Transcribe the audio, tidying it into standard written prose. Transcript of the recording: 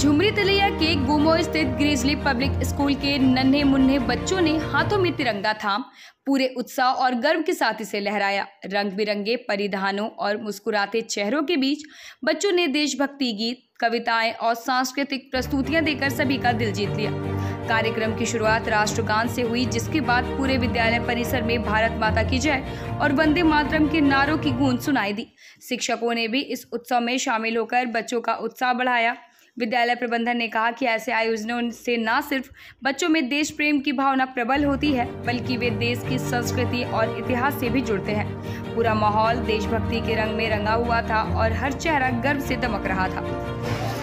झुमरी तिलैया के गुमो स्थित grizzly public school के नन्हे मुन्ने बच्चों ने हाथों में तिरंगा थाम पूरे उत्साह और गर्व के साथ इसे लहराया। रंग बिरंगे परिधानों और मुस्कुराते चेहरों के बीच बच्चों ने देशभक्ति गीत, कविताएं और सांस्कृतिक प्रस्तुतियां देकर सभी का दिल जीत लिया। कार्यक्रम की शुरुआत राष्ट्रगान से हुई, जिसके बाद पूरे विद्यालय परिसर में भारत माता की जय और वंदे मातरम के नारों की गूंज सुनाई दी। शिक्षकों ने भी इस उत्सव में शामिल होकर बच्चों का उत्साह बढ़ाया। विद्यालय प्रबंधन ने कहा कि ऐसे आयोजनों से न सिर्फ बच्चों में देश प्रेम की भावना प्रबल होती है, बल्कि वे देश की संस्कृति और इतिहास से भी जुड़ते हैं। पूरा माहौल देशभक्ति के रंग में रंगा हुआ था और हर चेहरा गर्व से दमक रहा था।